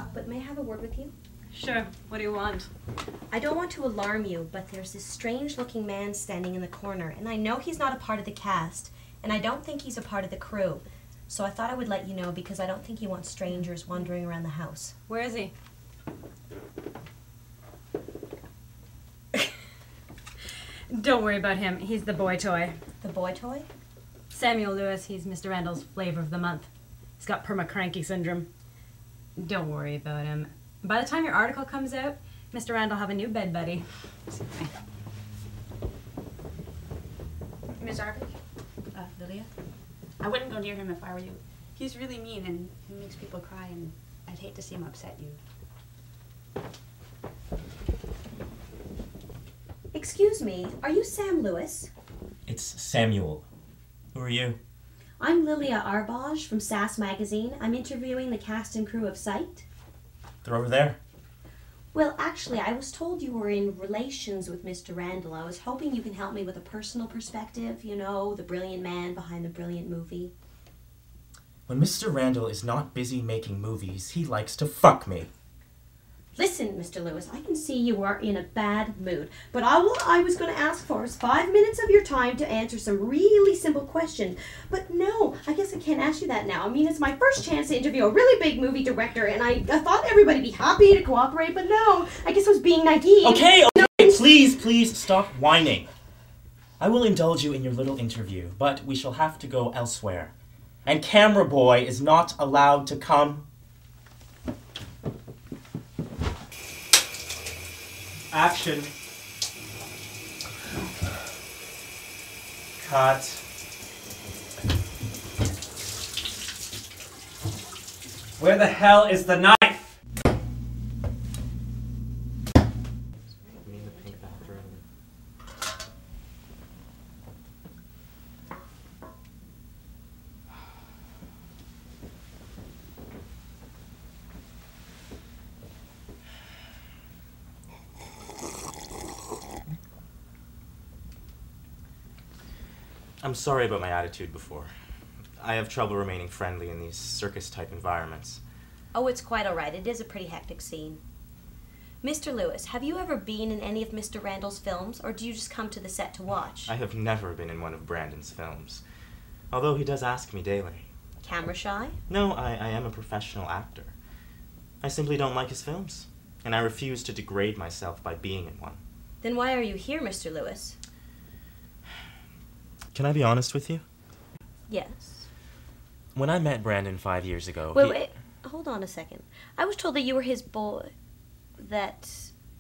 Hitchcock, but may I have a word with you? Sure. What do you want? I don't want to alarm you, but there's this strange-looking man standing in the corner, and I know he's not a part of the cast, and I don't think he's a part of the crew. So I thought I would let you know because I don't think he wants strangers wandering around the house. Where is he? Don't worry about him. He's the boy toy. The boy toy? Samuel Lewis, he's Mr. Randall's flavor of the month. He's got perma-cranky syndrome. Don't worry about him. By the time your article comes out, Mr. Randall will have a new bed buddy. Ms. Arbage? Lilia? I wouldn't go near him if I were you. He's really mean and he makes people cry, and I'd hate to see him upset you. Excuse me, are you Sam Lewis? It's Samuel. Who are you? I'm Lilia Arbage from SAS Magazine. I'm interviewing the cast and crew of Psyched. They're over there. Well, actually, I was told you were in relations with Mr. Randall. I was hoping you can help me with a personal perspective, you know, the brilliant man behind the brilliant movie. When Mr. Randall is not busy making movies, he likes to fuck me. Listen, Mr. Lewis, I can see you are in a bad mood, but all I was going to ask for is 5 minutes of your time to answer some really simple questions. But no, I guess I can't ask you that now. I mean, it's my first chance to interview a really big movie director, and I thought everybody'd be happy to cooperate, but no, I guess I was being naive. Okay, please stop whining. I will indulge you in your little interview, but we shall have to go elsewhere. And camera boy is not allowed to come. Action. Cut. Where the hell is the knife? I'm sorry about my attitude before. I have trouble remaining friendly in these circus-type environments. Oh, it's quite all right. It is a pretty hectic scene. Mr. Lewis, have you ever been in any of Mr. Randall's films, or do you just come to the set to watch? I have never been in one of Brandon's films, although he does ask me daily. Camera shy? No, I am a professional actor. I simply don't like his films, and I refuse to degrade myself by being in one. Then why are you here, Mr. Lewis? Can I be honest with you? Yes. When I met Brandon 5 years ago, Wait, hold on a second. I was told that you were his boy, that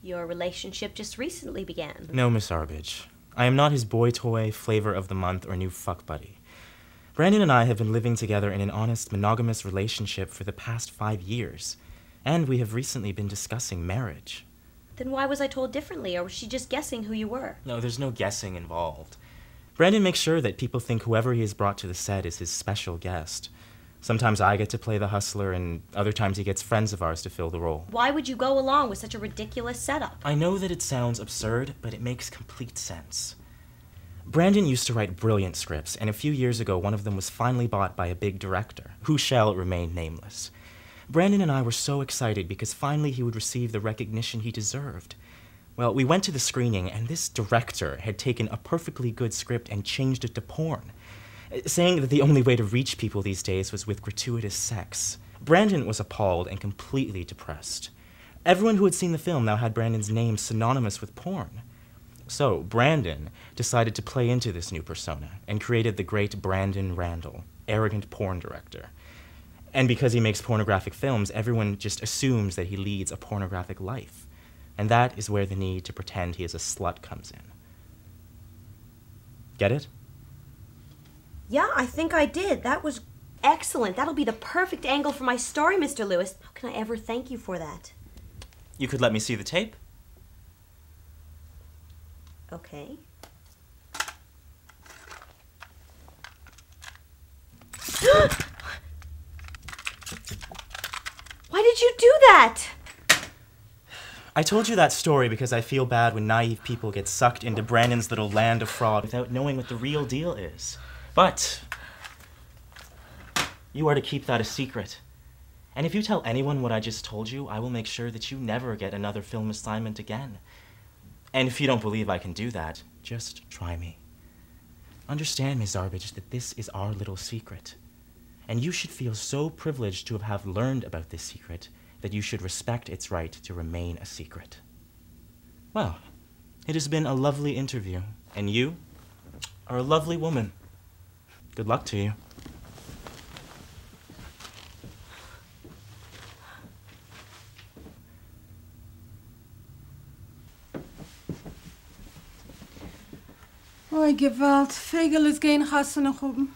your relationship just recently began. No, Miss Arbage. I am not his boy toy, flavor of the month, or new fuck buddy. Brandon and I have been living together in an honest, monogamous relationship for the past 5 years, and we have recently been discussing marriage. Then why was I told differently, or was she just guessing who you were? No, there's no guessing involved. Brandon makes sure that people think whoever he has brought to the set is his special guest. Sometimes I get to play the hustler, and other times he gets friends of ours to fill the role. Why would you go along with such a ridiculous setup? I know that it sounds absurd, but it makes complete sense. Brandon used to write brilliant scripts, and a few years ago one of them was finally bought by a big director, who shall remain nameless. Brandon and I were so excited because finally he would receive the recognition he deserved. Well, we went to the screening, and this director had taken a perfectly good script and changed it to porn, saying that the only way to reach people these days was with gratuitous sex. Brandon was appalled and completely depressed. Everyone who had seen the film now had Brandon's name synonymous with porn. So Brandon decided to play into this new persona and created the great Brandon Randall, arrogant porn director. And because he makes pornographic films, everyone just assumes that he leads a pornographic life. And that is where the need to pretend he is a slut comes in. Get it? Yeah, I think I did. That was excellent. That'll be the perfect angle for my story, Mr. Lewis. How can I ever thank you for that? You could let me see the tape? Okay. Why did you do that? I told you that story because I feel bad when naive people get sucked into Brandon's little land of fraud without knowing what the real deal is. But you are to keep that a secret. And if you tell anyone what I just told you, I will make sure that you never get another film assignment again. And if you don't believe I can do that, just try me. Understand, Ms. Zarbage, that this is our little secret. And you should feel so privileged to have learned about this secret that you should respect its right to remain a secret. Well, it has been a lovely interview, and you are a lovely woman. Good luck to you. Oei, geweld. Fegel is geen gasten nog oben.